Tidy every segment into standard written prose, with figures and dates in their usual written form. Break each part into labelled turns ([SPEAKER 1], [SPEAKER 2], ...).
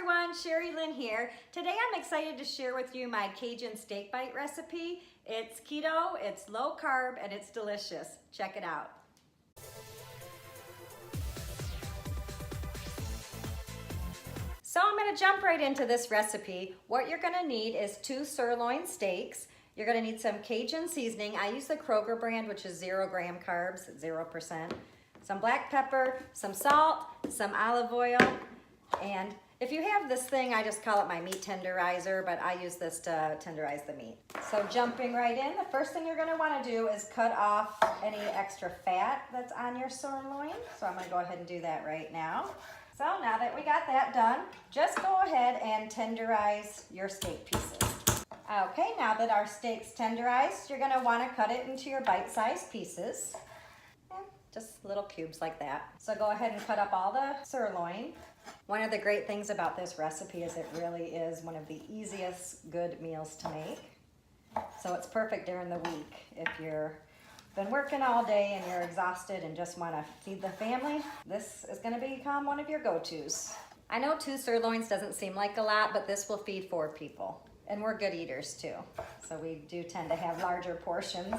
[SPEAKER 1] everyone, Sherry Lynn here. Today I'm excited to share with you my Cajun Steak Bite recipe. It's keto, it's low carb, and it's delicious. Check it out. So I'm going to jump right into this recipe. What you're going to need is 2 sirloin steaks. You're going to need some Cajun seasoning. I use the Kroger brand, which is 0 gram carbs, 0%. Some black pepper, some salt, some olive oil, and if you have this thing, I just call it my meat tenderizer, but I use this to tenderize the meat. So jumping right in, the first thing you're going to want to do is cut off any extra fat that's on your sirloin. So I'm going to go ahead and do that right now. So now that we got that done, just go ahead and tenderize your steak pieces. Okay, now that our steak's tenderized, you're going to want to cut it into your bite-sized pieces. Just little cubes like that. So go ahead and cut up all the sirloin. One of the great things about this recipe is it really is one of the easiest good meals to make. So it's perfect during the week if you've been working all day and you're exhausted and just want to feed the family. This is going to become one of your go-tos. I know 2 sirloins doesn't seem like a lot, but this will feed 4 people. And we're good eaters too. So we do tend to have larger portions.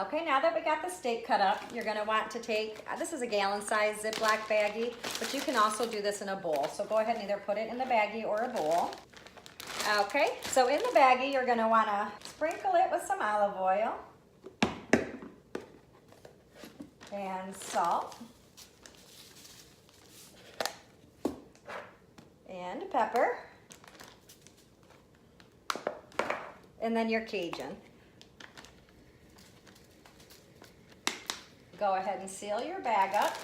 [SPEAKER 1] Okay, now that we got the steak cut up, you're going to want to take, this is a gallon-sized Ziploc baggie, but you can also do this in a bowl. So go ahead and either put it in the baggie or a bowl. Okay, so in the baggie, you're going to want to sprinkle it with some olive oil and salt and pepper, and then your Cajun. Go ahead and seal your bag up,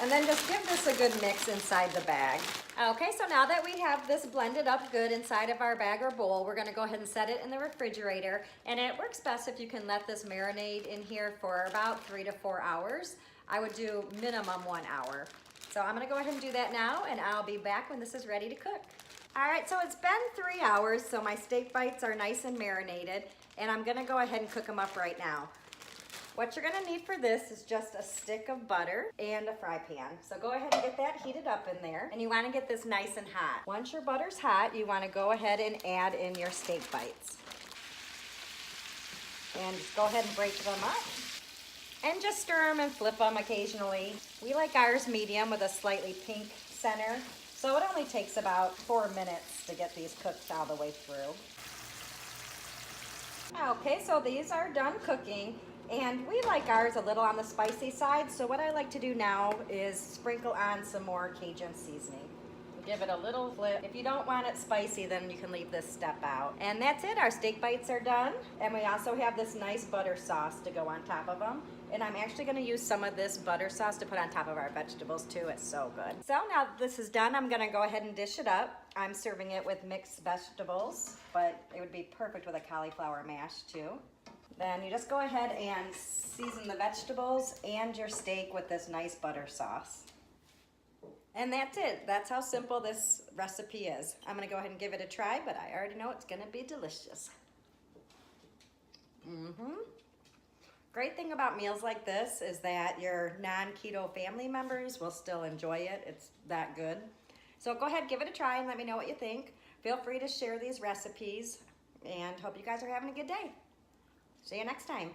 [SPEAKER 1] and then just give this a good mix inside the bag. Okay, so now that we have this blended up good inside of our bag or bowl, we're gonna go ahead and set it in the refrigerator, and it works best if you can let this marinate in here for about 3 to 4 hours. I would do minimum 1 hour. So I'm gonna go ahead and do that now, and I'll be back when this is ready to cook. All right, so it's been 3 hours, so my steak bites are nice and marinated, and I'm gonna go ahead and cook them up right now. What you're gonna need for this is just a stick of butter and a fry pan. So go ahead and get that heated up in there. And you wanna get this nice and hot. Once your butter's hot, you wanna go ahead and add in your steak bites. And just go ahead and break them up. And just stir them and flip them occasionally. We like ours medium with a slightly pink center. So it only takes about 4 minutes to get these cooked all the way through. Okay, so these are done cooking. And we like ours a little on the spicy side, so what I like to do now is sprinkle on some more Cajun seasoning. Give it a little flip. If you don't want it spicy, then you can leave this step out. And that's it, our steak bites are done. And we also have this nice butter sauce to go on top of them. And I'm actually gonna use some of this butter sauce to put on top of our vegetables too. It's so good. So now that this is done, I'm gonna go ahead and dish it up. I'm serving it with mixed vegetables, but it would be perfect with a cauliflower mash too. Then you just go ahead and season the vegetables and your steak with this nice butter sauce. And that's it. That's how simple this recipe is. I'm gonna go ahead and give it a try, but I already know it's gonna be delicious. Great thing about meals like this is that your non-keto family members will still enjoy it. It's that good. So go ahead, give it a try and let me know what you think. Feel free to share these recipes and hope you guys are having a good day. See you next time.